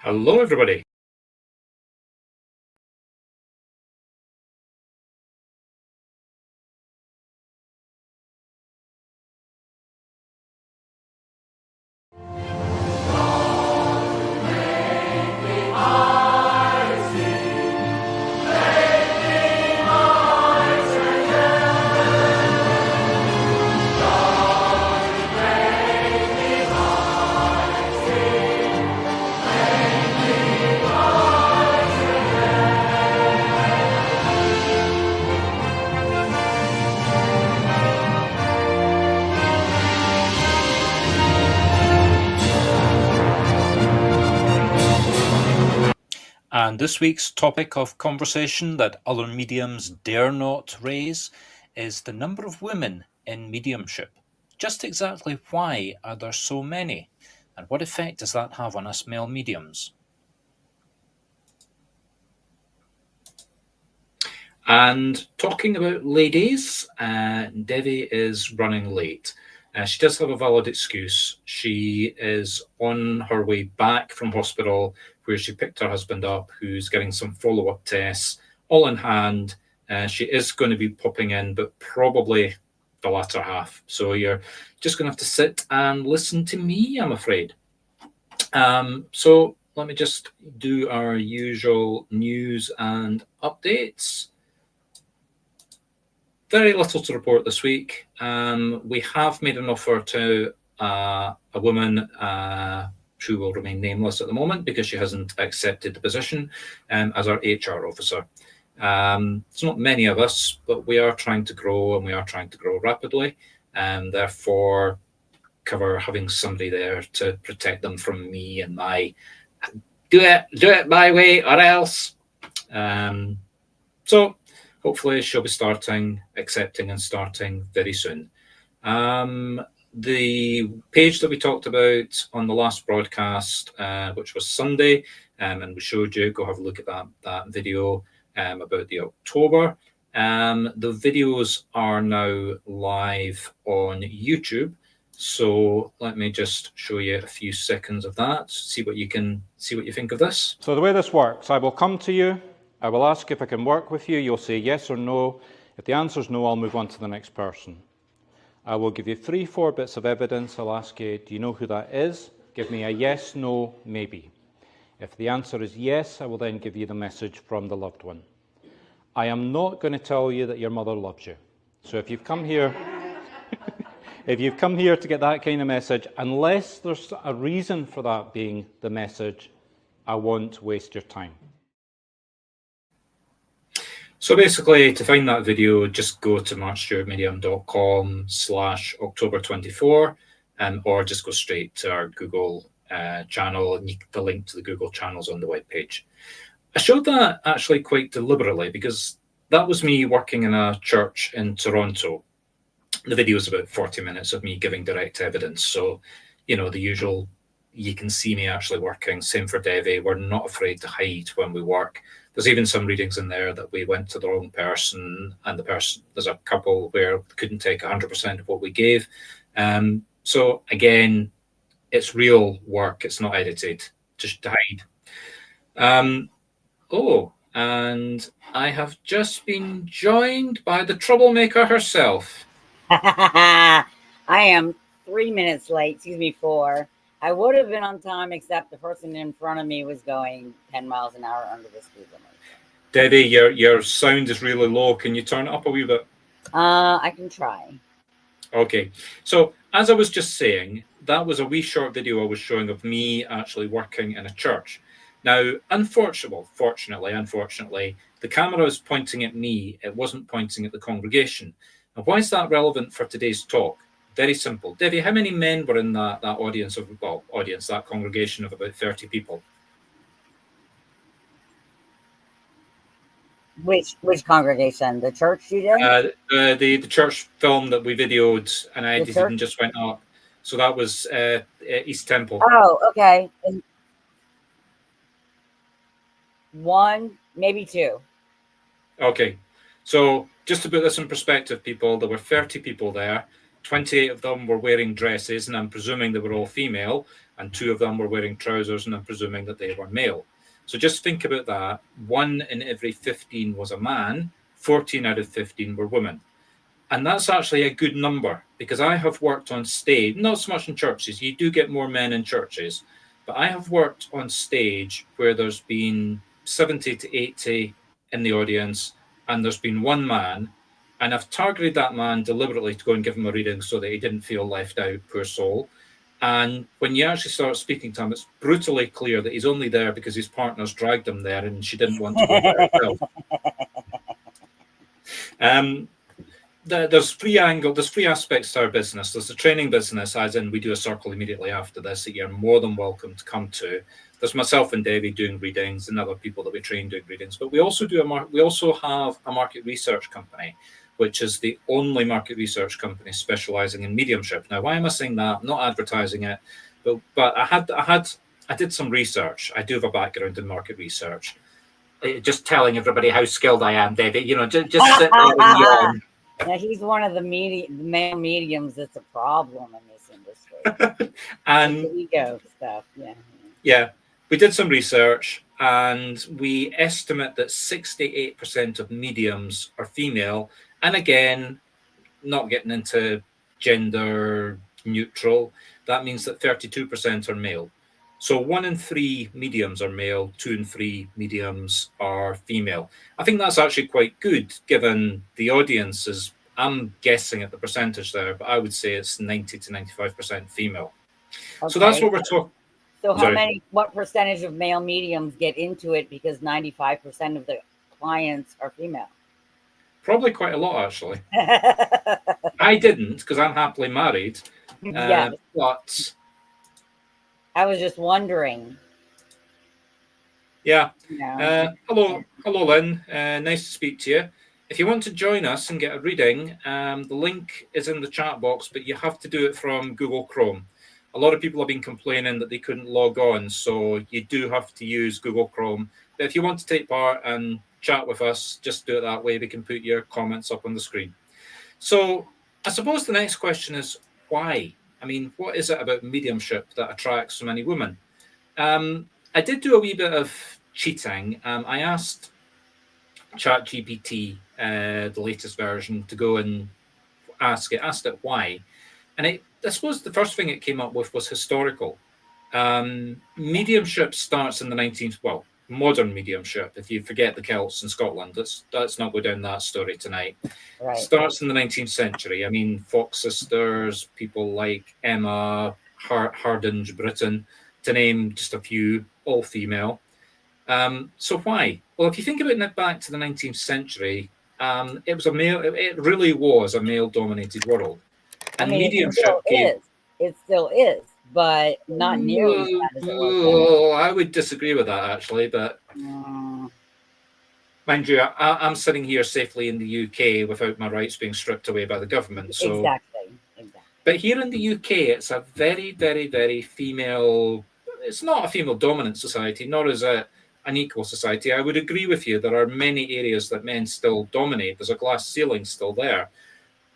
Hello, everybody. And this week's topic of conversation that other mediums dare not raise is the number of women in mediumship. Just exactly why are there so many? And what effect does that have on us male mediums? And talking about ladies, Devi is running late. She does have a valid excuse. She is on her way back from hospital where she picked her husband up, who's getting some follow-up tests, all in hand. She is going to be popping in, but probably the latter half. So you're just going to have to sit and listen to me, I'm afraid. So let me just do our usual news and updates. Very little to report this week. We have made an offer to a woman who will remain nameless at the moment because she hasn't accepted the position as our HR officer. It's not many of us, but we are trying to grow, and we are trying to grow rapidly, and therefore cover having somebody there to protect them from me and my do it my way or else. So hopefully she'll be accepting and starting very soon. The page that we talked about on the last broadcast, which was Sunday, and we showed you, go have a look at that video about the October. The videos are now live on YouTube. So let me just show you a few seconds of that, see what you think of this. So the way this works, I will come to you, I will ask if I can work with you, you'll say yes or no. If the answer is no, I'll move on to the next person. I will give you 3-4 bits of evidence. I'll ask you, do you know who that is? Give me a yes, no, maybe. If the answer is yes, I will then give you the message from the loved one. I am not going to tell you that your mother loves you. So if you've come here, if you've come here to get that kind of message, unless there's a reason for that being the message, I won't waste your time. So basically, to find that video, just go to marcstuartmedium.com/October24, or just go straight to our Google channel, and the link to the Google channels on the webpage. I showed that actually quite deliberately because that was me working in a church in Toronto. The video is about 40 minutes of me giving direct evidence. So, the usual, you can see me actually working. Same for Devi. We're not afraid to hide when we work. There's even some readings in there that we went to the wrong person, and there's a couple where couldn't take 100% of what we gave. So again, it's real work. It's not edited just to hide. And I have just been joined by the troublemaker herself. I am 3 minutes late, excuse me, 4. I would have been on time, except the person in front of me was going 10 miles an hour under the speed limit. Devi, your sound is really low. Can you turn it up a wee bit? I can try. Okay. So as I was just saying, that was a wee short video I was showing of me actually working in a church. Now, unfortunately, the camera is pointing at me. It wasn't pointing at the congregation. Now, why is that relevant for today's talk? Very simple. Devi, how many men were in that that congregation of about 30 people? Which congregation? The church you did? The church film that we videoed, and I even just went up. So that was East Temple. Oh, okay. 1, maybe 2. Okay. So just to put this in perspective, people, there were 30 people there. 28 of them were wearing dresses, and I'm presuming they were all female. and 2 of them were wearing trousers, and I'm presuming that they were male. So just think about that. 1 in every 15 was a man, 14 out of 15 were women. And that's actually a good number, because I have worked on stage, not so much in churches, you do get more men in churches, but I have worked on stage where there's been 70 to 80 in the audience, and there's been 1 man, and I've targeted that man deliberately to go and give him a reading so that he didn't feel left out, poor soul. And when you actually start speaking to him, it's brutally clear that he's only there because his partner's dragged him there and she didn't want to go there herself. There's 3 aspects to our business. There's the training business, as in we do a circle immediately after this that you're more than welcome to come to. There's myself and Devi doing readings, and other people that we train doing readings. But we also have a market research company, which is the only market research company specializing in mediumship. Now, why am I saying that? I'm not advertising it, but I did some research. I do have a background in market research. Just telling everybody how skilled I am, David. Just sit there and yawn. Now, he's one of the male mediums that's a problem in this industry. And the ego stuff, yeah. We did some research, and we estimate that 68% of mediums are female. And again, not getting into gender neutral, that means that 32% are male. So 1 in 3 mediums are male, 2 in 3 mediums are female. I think that's actually quite good, given the audiences. I'm guessing at the percentage there, but I would say it's 90 to 95% female. Okay. So that's what we're talking. So what percentage of male mediums get into it because 95% of the clients are female? Probably quite a lot, actually. I didn't, because I'm happily married. Yeah. But I was just wondering. Yeah. No. Hello, Lynn. Nice to speak to you. If you want to join us and get a reading, the link is in the chat box, but you have to do it from Google Chrome. A lot of people have been complaining that they couldn't log on, so you do have to use Google Chrome. But if you want to take part and chat with us, just do it that way. We can put your comments up on the screen. So I suppose the next question is why? I mean, what is it about mediumship that attracts so many women? I did do a wee bit of cheating. I asked ChatGPT, the latest version, to go and asked it why. And I suppose the first thing it came up with was historical. Mediumship starts in the modern mediumship, if you forget the Celts in Scotland, let's not go down that story tonight. Right. Starts in the 19th century. I mean, Fox sisters, people like Emma, Hardinge, Britain, to name just a few, all female. So why? Well, if you think about it back to the 19th century, it really was a male-dominated world. And mediumship it still is, but not nearly as bad as it was. I would disagree with that, actually, but mind you, I'm sitting here safely in the UK without my rights being stripped away by the government. So exactly. But here in the UK, it's a very, very, very female. It's not a female-dominant society, nor is it an equal society. I would agree with you. There are many areas that men still dominate. There's a glass ceiling still there.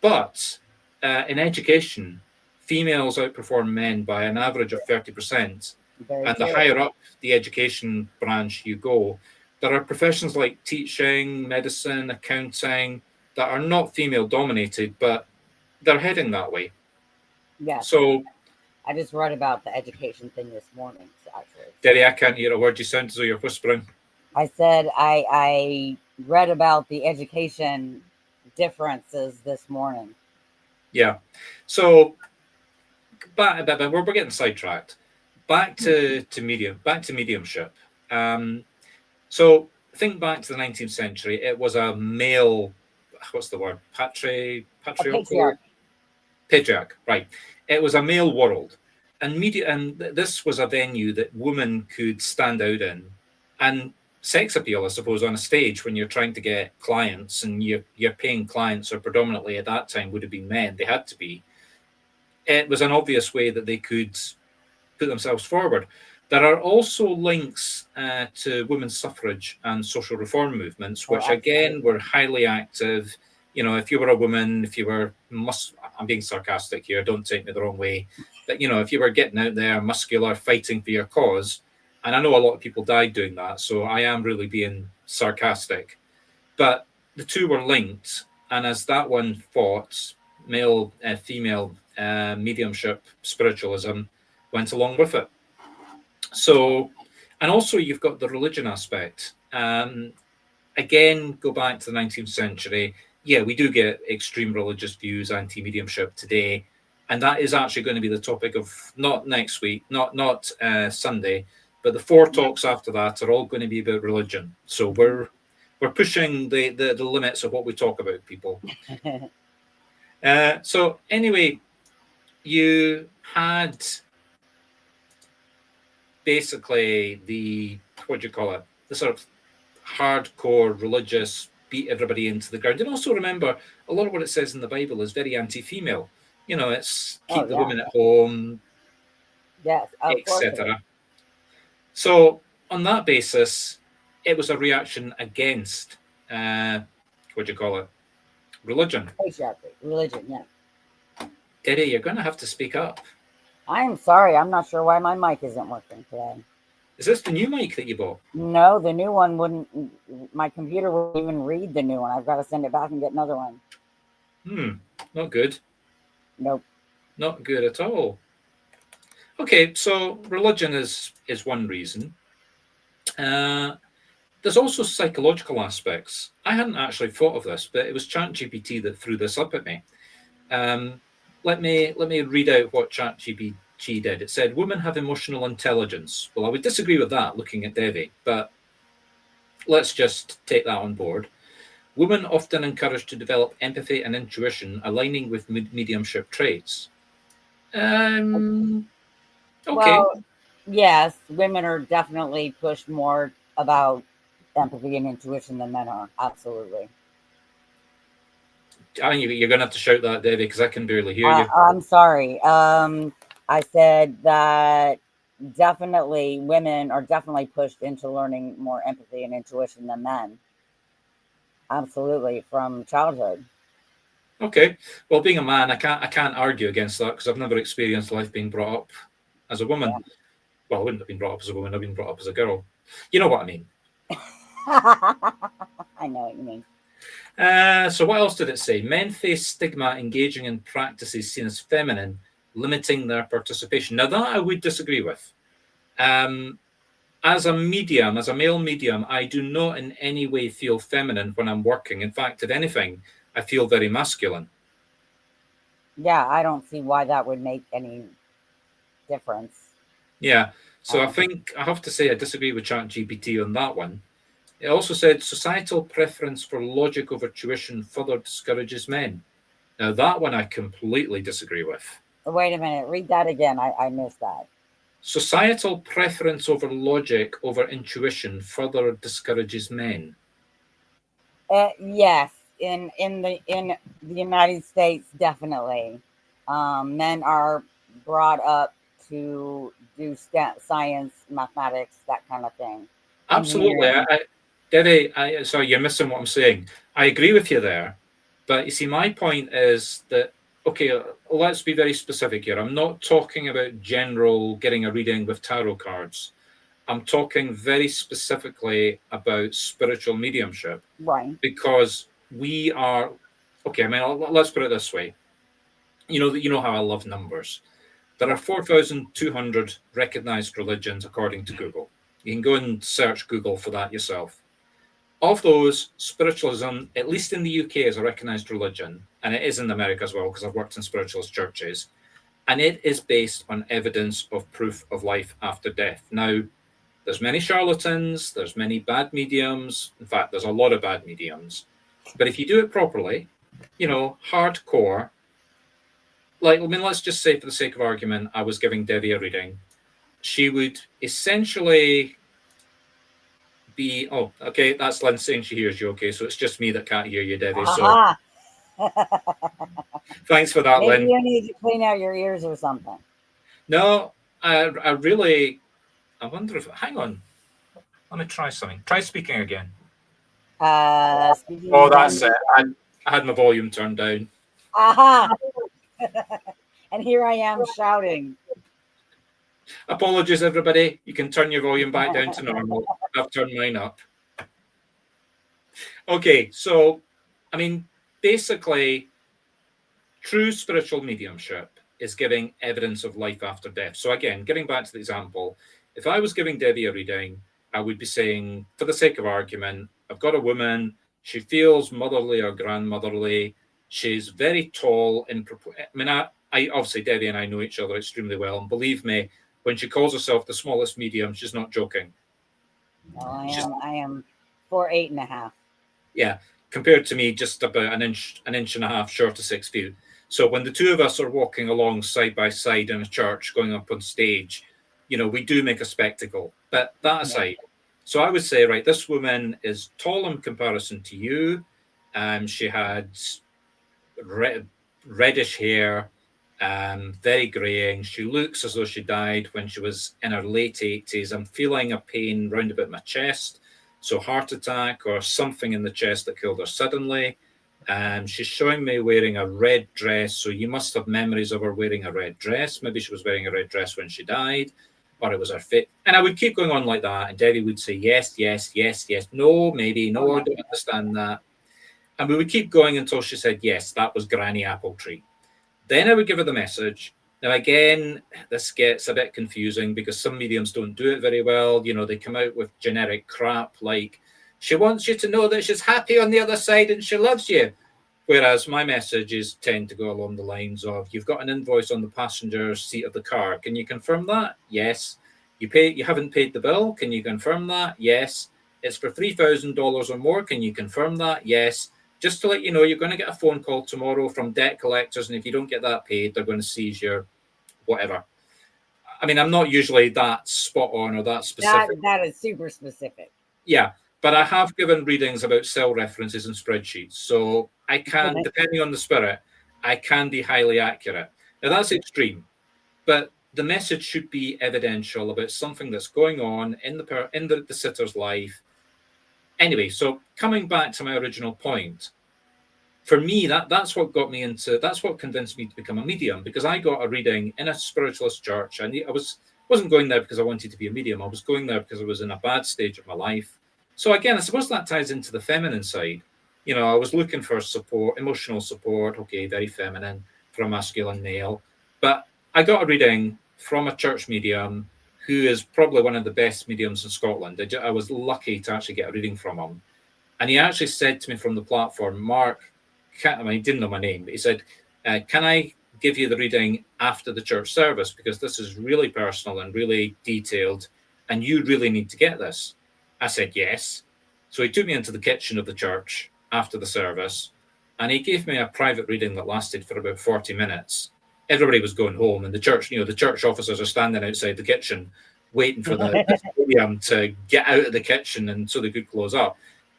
But in education, females outperform men by an average of 30%. And the higher up the education branch you go, there are professions like teaching, medicine, accounting that are not female-dominated, but they're heading that way. Yeah. So I just read about the education thing this morning, actually. Devi, I can't hear a word you sound as though you're whispering. I said I read about the education differences this morning. Yeah. So we're getting sidetracked. Back to mediumship. So think back to the 19th century. It was a male, what's the word? Patriarch, right. It was a male world. And this was a venue that women could stand out in. And sex appeal, I suppose, on a stage when you're trying to get clients and you're paying clients, or predominantly at that time would have been men, they had to be. It was an obvious way that they could put themselves forward. There are also links to women's suffrage and social reform movements, which again were highly active. You know, if you were a woman, I'm being sarcastic here, don't take me the wrong way. that, you know, if you were getting out there, muscular, fighting for your cause, and I know a lot of people died doing that, so I am really being sarcastic, but the two were linked, and as that one fought, male, female mediumship, spiritualism went along with it. So, and also you've got the religion aspect. Again, go back to the 19th century. Yeah, we do get extreme religious views, anti-mediumship today, and that is actually going to be the topic of not next week, not Sunday, but the 4 talks after that are all going to be about religion. So we're pushing the limits of what we talk about, people. So anyway, you had basically the, what do you call it, the sort of hardcore religious, beat everybody into the ground. And also remember, a lot of what it says in the Bible is very anti-female. You know, it's keep the women at home, yes, etc. So on that basis, it was a reaction against, what do you call it, religion. Exactly, religion, yeah. Devi, you're going to have to speak up. I'm sorry, I'm not sure why my mic isn't working today. Is this the new mic that you bought? No, the new one wouldn't, my computer wouldn't even read the new one. I've got to send it back and get another one. Not good. Nope. Not good at all. Okay, so religion is one reason. There's also psychological aspects. I hadn't actually thought of this, but it was ChatGPT that threw this up at me. Let me read out what ChatGPT did. It said, women have emotional intelligence. Well, I would disagree with that, looking at Devi, but let's just take that on board. Women often encouraged to develop empathy and intuition, aligning with mediumship traits. Okay. Well, yes, women are definitely pushed more about empathy and intuition than men are. Absolutely. I think you're going to have to shout that, Devi, because I can barely hear you. I'm sorry. I said that definitely women are definitely pushed into learning more empathy and intuition than men. Absolutely, from childhood. Okay. Well, being a man, I can't argue against that because I've never experienced life being brought up as a woman. Yeah. Well, I wouldn't have been brought up as a woman. I've been brought up as a girl. You know what I mean? I know what you mean. So what else did it say? Men face stigma engaging in practices seen as feminine, limiting their participation. Now, that I would disagree with. As a medium, as a male medium, I do not in any way feel feminine when I'm working. In fact, if anything, I feel very masculine. Yeah, I don't see why that would make any difference. Yeah, so I think I have to say I disagree with ChatGPT on that one. It also said societal preference for logic over tuition further discourages men. Now, that one I completely disagree with. Wait a minute, read that again. I missed that. Societal preference over logic over intuition further discourages men. Yes, in the United States, definitely. Men are brought up to do science, mathematics, that kind of thing. Absolutely. Devi, sorry, you're missing what I'm saying. I agree with you there. But you see, my point is that, okay, let's be very specific here. I'm not talking about general getting a reading with tarot cards. I'm talking very specifically about spiritual mediumship. Right. Because we are, okay, I mean, let's put it this way. You know how I love numbers. There are 4,200 recognized religions according to Google. You can go and search Google for that yourself. Of those, spiritualism, at least in the UK, is a recognized religion, and it is in America as well, because I've worked in spiritualist churches, and it is based on evidence of proof of life after death. Now, there's many charlatans, there's many bad mediums. In fact, there's a lot of bad mediums. But if you do it properly, hardcore, let's just say for the sake of argument, I was giving Devi a reading. She would essentially be, okay, that's Lynn saying she hears you, okay, so it's just me that can't hear you, Devi. So thanks for that, Maybe Lynn. You need to clean out your ears or something. No, I wonder if, hang on, let me try something. Try speaking again. That's it. I had my volume turned down. Aha! And here I am shouting. Apologies, everybody. You can turn your volume back down to normal. I've turned mine up. Okay, so, I mean, basically, true spiritual mediumship is giving evidence of life after death. So again, getting back to the example, if I was giving Devi a reading, I would be saying, for the sake of argument, I've got a woman, she feels motherly or grandmotherly, she's very tall. I obviously, Devi and I know each other extremely well, and believe me, when she calls herself the smallest medium, she's not joking. No, I am 4'8.5". Yeah, compared to me, just about an inch and a half short of 6 feet. So when the two of us are walking along side by side in a church, going up on stage, we do make a spectacle. But that aside, so I would say, right, this woman is tall in comparison to you. She had reddish hair, very greying. She looks as though she died when she was in her late 80s. I'm feeling a pain round about my chest. So heart attack or something in the chest that killed her suddenly. She's showing me wearing a red dress. So you must have memories of her wearing a red dress. Maybe she was wearing a red dress when she died, or it was her fit. And I would keep going on like that. And Devi would say, yes, yes, yes, yes. No, maybe. No, I don't understand that. And we would keep going until she said, yes, that was Granny Appletree. Then I would give her the message. Now, again, this gets a bit confusing because some mediums don't do it very well. They come out with generic crap like, she wants you to know that she's happy on the other side and she loves you. Whereas my messages tend to go along the lines of, you've got an invoice on the passenger seat of the car. Can you confirm that? Yes. You haven't paid the bill. Can you confirm that? Yes. It's for $3,000 or more. Can you confirm that? Yes. Just to let you know, you're going to get a phone call tomorrow from debt collectors, and if you don't get that paid, they're going to seize your whatever. I mean, I'm not usually that spot on or that specific. That is super specific. Yeah, but I have given readings about cell references and spreadsheets, so I can, depending on the spirit, I can be highly accurate. Now, that's extreme, but the message should be evidential about something that's going on in the sitter's life. Anyway, so coming back to my original point, for me, that's what convinced me to become a medium, because I got a reading in a spiritualist church. I wasn't going there because I wanted to be a medium. I was going there because I was in a bad stage of my life. So again, I suppose that ties into the feminine side. I was looking for support, emotional support, okay, very feminine, for a masculine male. But I got a reading from a church medium who is probably one of the best mediums in Scotland. I was lucky to actually get a reading from him. And he actually said to me from the platform, Mark, he didn't know my name, but he said, can I give you the reading after the church service? Because this is really personal and really detailed, and you really need to get this. I said, yes. So he took me into the kitchen of the church after the service, and he gave me a private reading that lasted for about 40 minutes. Everybody was going home, and the church officers are standing outside the kitchen waiting for the medium to get out of the kitchen and so they could close up.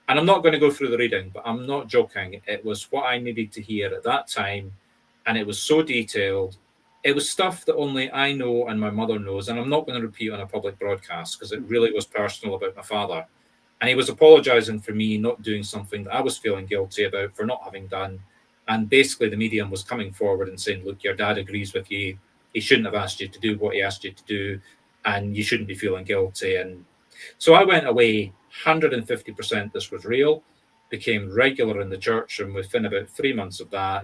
And I'm not going to go through the reading, but I'm not joking. It was what I needed to hear at that time, and it was so detailed. It was stuff that only I know and my mother knows, and I'm not going to repeat on a public broadcast because it really was personal about my father. And he was apologizing for me not doing something that I was feeling guilty about for not having done. And basically the medium was coming forward and saying, look, your dad agrees with you. He shouldn't have asked you to do what he asked you to do, and you shouldn't be feeling guilty. And so I went away 150% this was real, became regular in the church, and within about 3 months of that,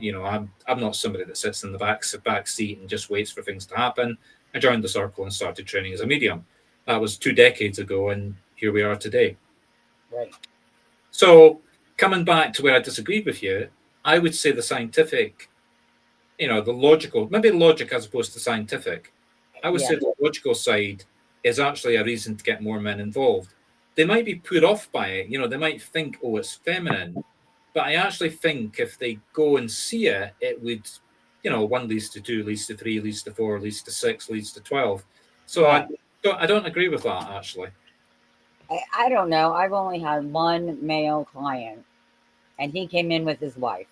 I'm not somebody that sits in the back seat and just waits for things to happen. I joined the circle and started training as a medium. That was 2 decades ago, and here we are today. Right. So coming back to where I disagreed with you, I would say the scientific, the logical, maybe logic as opposed to scientific. I would say the logical side is actually a reason to get more men involved. They might be put off by it. They might think, oh, it's feminine. But I actually think if they go and see it, it would, 1 leads to 2, leads to 3, leads to 4, leads to 6, leads to 12. So I don't agree with that, actually. I don't know. I've only had one male client, and he came in with his wife.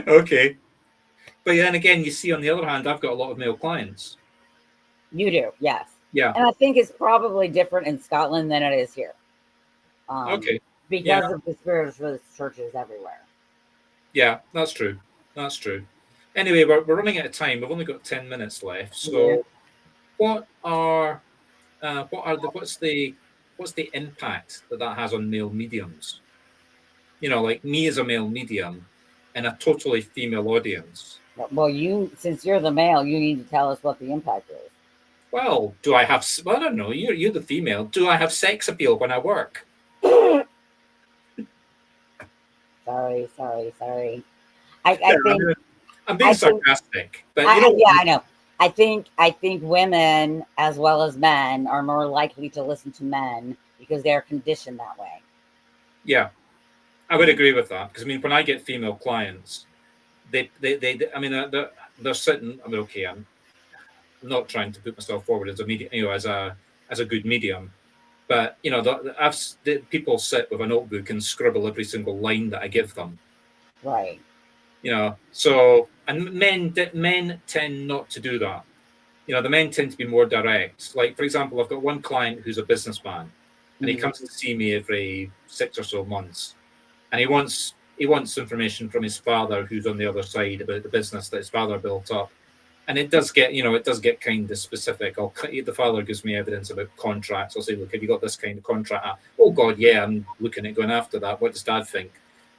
Okay. But then again, you see, on the other hand, I've got a lot of male clients. You do, yes. Yeah. And I think it's probably different in Scotland than it is here. Okay. Because of the spiritualist churches everywhere. Yeah, that's true. That's true. Anyway, we're running out of time. We've only got 10 minutes left. Yeah. So, what are what's the impact that has on male mediums? You know, like me as a male medium in a totally female audience. Well, since you're the male, you need to tell us what the impact is. Well, do I have? Well, I don't know. You're the female. Do I have sex appeal when I work? Sorry. Yeah, I think I'm being I think sarcastic, but you know, yeah, I know. I think women as well as men are more likely to listen to men because they're conditioned that way. yeah, I would agree with that because I mean, when I get female clients, I mean, they're sitting. I mean, okay, I'm not trying to put myself forward as a medium, you know, as a good medium, but you know, people sit with a notebook and scribble every single line that I give them. Right. You know, so and men tend not to do that. You know, the men tend to be more direct. Like, for example, I've got one client who's a businessman, and he comes to see me every 6 or so months, and he wants information from his father, who's on the other side, about the business that his father built up. And it does get kind of specific. The father gives me evidence about contracts. I'll say, look, have you got this kind of contract? Oh God, yeah, I'm looking at going after that. What does Dad think?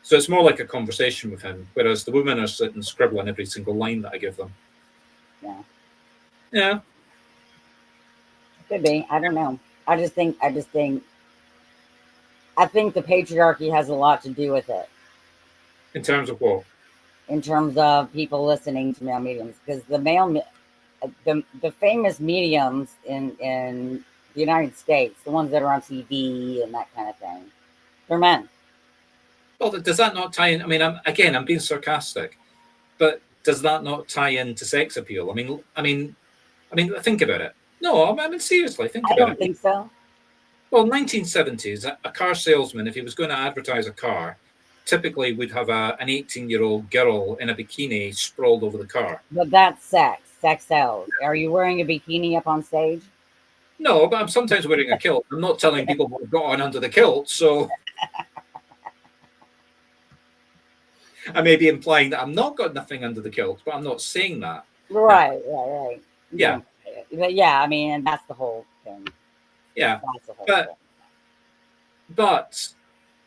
So it's more like a conversation with him, whereas the women are sitting scribbling every single line that I give them. Yeah. Yeah. Could be. I don't know. I think the patriarchy has a lot to do with it In terms of what? in terms of people listening to male mediums, because the famous mediums in the United States, the ones that are on TV and that kind of thing, they're men. Well, does that not tie in? I mean, I'm being sarcastic, but does that not tie into sex appeal? I mean, think about it. No, I mean seriously, think I about don't it. think so. Well, 1970s, a car salesman, if he was going to advertise a car, typically would have an 18-year-old girl in a bikini sprawled over the car. But that's sex. Sex sells. Are you wearing a bikini up on stage? No, but I'm sometimes wearing a kilt. I'm not telling people what I've got on under the kilt, so I may be implying that I'm not got nothing under the kilt, but I'm not saying that. Right. Yeah. But yeah, I mean, and that's the whole thing. Yeah. That's the whole But thing. but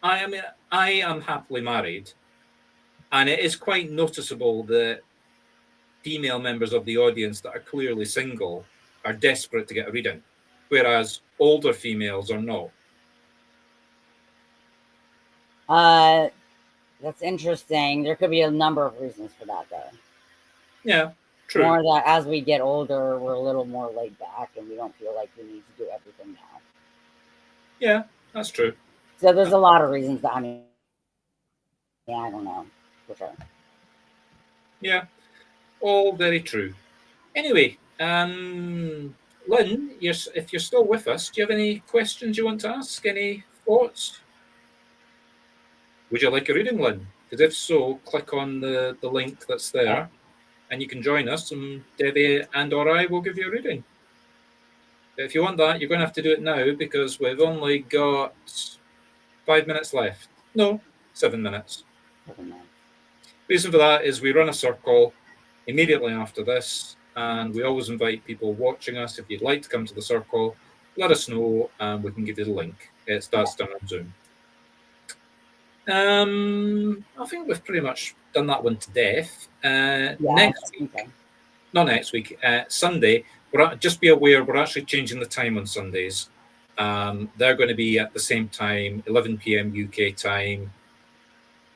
I am happily married, and it is quite noticeable that female members of the audience that are clearly single are desperate to get a reading, whereas older females are not. That's interesting. There could be a number of reasons for that, though. Yeah, true. More that as we get older, we're a little more laid back and we don't feel like we need to do everything now. Yeah, that's true. So there's a lot of reasons that, yeah, I don't know, for sure. Yeah, all very true. Anyway, Lynn, if you're still with us, do you have any questions you want to ask? Any thoughts? Would you like a reading, Lynn? Because if so, click on the link that's there, and you can join us, and Devi and/or I will give you a reading. But if you want that, you're going to have to do it now because we've only got 5 minutes left. No, 7 minutes. Reason for that is we run a circle immediately after this, and we always invite people watching us. If you'd like to come to the circle, let us know, and we can give you the link. That's done on Zoom. I think we've pretty much done that one to death. Next week, not next week, Sunday. Just be aware we're actually changing the time on Sundays. They're going to be at the same time, 11 p.m. UK time,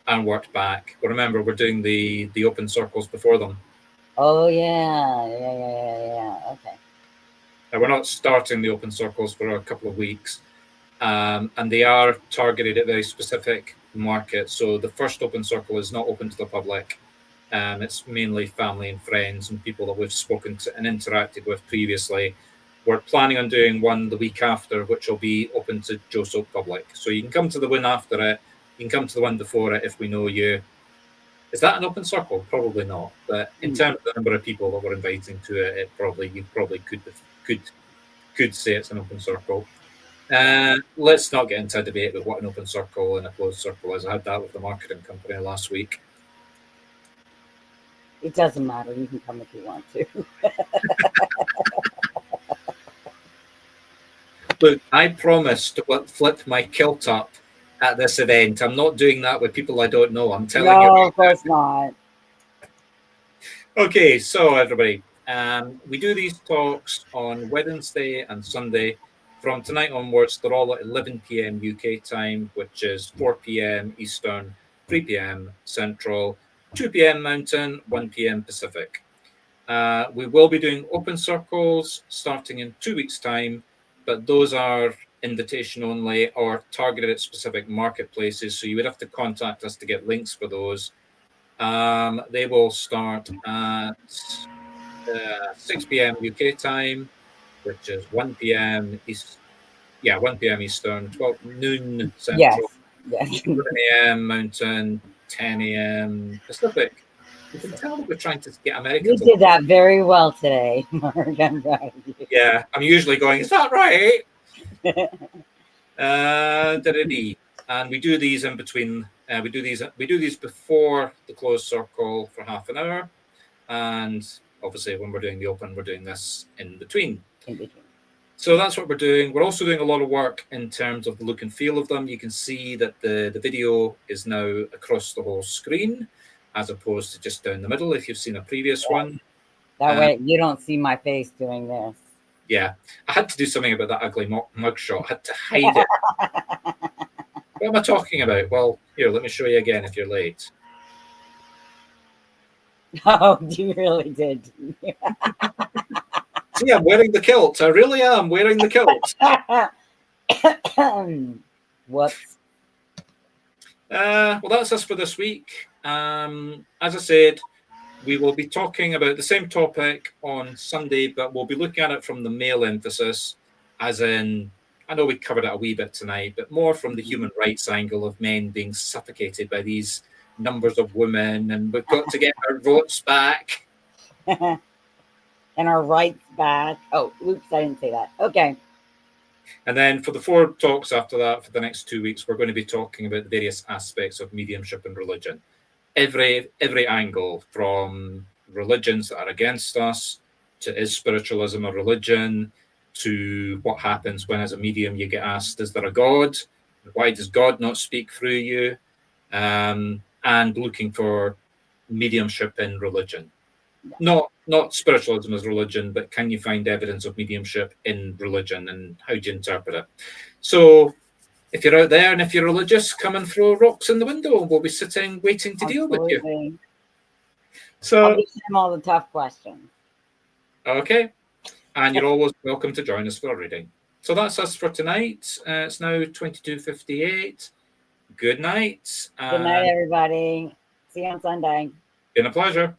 and worked back. But remember, we're doing the open circles before them. Oh yeah. Okay. We're not starting the open circles for a couple of weeks, and they are targeted at very specific markets. So the first open circle is not open to the public. It's mainly family and friends and people that we've spoken to and interacted with previously. We're planning on doing one the week after, which will be open to Joe Soap public. So you can come to the one after it. You can come to the one before it if we know you. Is that an open circle? Probably not. But in terms of the number of people that we're inviting to it, you probably could say it's an open circle. Let's not get into a debate about what an open circle and a closed circle is. I had that with the marketing company last week. It doesn't matter. You can come if you want to. Look, I promised to flip my kilt up at this event. I'm not doing that with people I don't know. I'm telling you. No, of course not. Okay, so everybody, we do these talks on Wednesday and Sunday. From tonight onwards, they're all at 11 p.m. UK time, which is 4 p.m. Eastern, 3 p.m. Central, 2 p.m. Mountain, 1 p.m. Pacific. We will be doing open circles starting in 2 weeks' time, but those are invitation only or targeted at specific marketplaces. So you would have to contact us to get links for those. They will start at 6 p.m. UK time, which is 1 p.m. East. Yeah, 1 p.m. Eastern, 12 noon Central, Yes. 11 a.m. Mountain, 10 a.m. Pacific. You can tell that we're trying to get You Americans. did that very well today, Mark. I'm proud of you. Yeah, I'm usually going, is that right? And we do these in between. We do these before the closed circle for half an hour, and obviously when we're doing the open, we're doing this in between. So that's what we're doing. We're also doing a lot of work in terms of the look and feel of them. You can see that the video is now across the whole screen, as opposed to just down the middle. If you've seen a previous one, that way you don't see my face doing this. Yeah, I had to do something about that ugly mugshot. I had to hide it. What am I talking about? Well, here, let me show you again if you're late. Oh, you really did. See, I'm wearing the kilt. I really am wearing the kilt. Whoops. Well, that's us for this week. As I said, we will be talking about the same topic on Sunday, but we'll be looking at it from the male emphasis, as in, I know we covered it a wee bit tonight, but more from the human rights angle of men being suffocated by these numbers of women, and we've got to get our votes back. And our rights back. Oh, oops, I didn't say that. Okay. And then for the 4 talks after that, for the next 2 weeks, we're going to be talking about the various aspects of mediumship and religion. Every angle, from religions that are against us, to is spiritualism a religion, to what happens when as a medium you get asked, is there a God? Why does God not speak through you? And looking for mediumship in religion. Not spiritualism as religion, but can you find evidence of mediumship in religion, and how do you interpret it? So if you're out there and if you're religious, come and throw rocks in the window, and we'll be sitting waiting to deal with you. So I'll be them all the tough questions. Okay. And you're always welcome to join us for a reading. So that's us for tonight. It's now 22:58. Good night. Good night, everybody. See you on Sunday. Been a pleasure.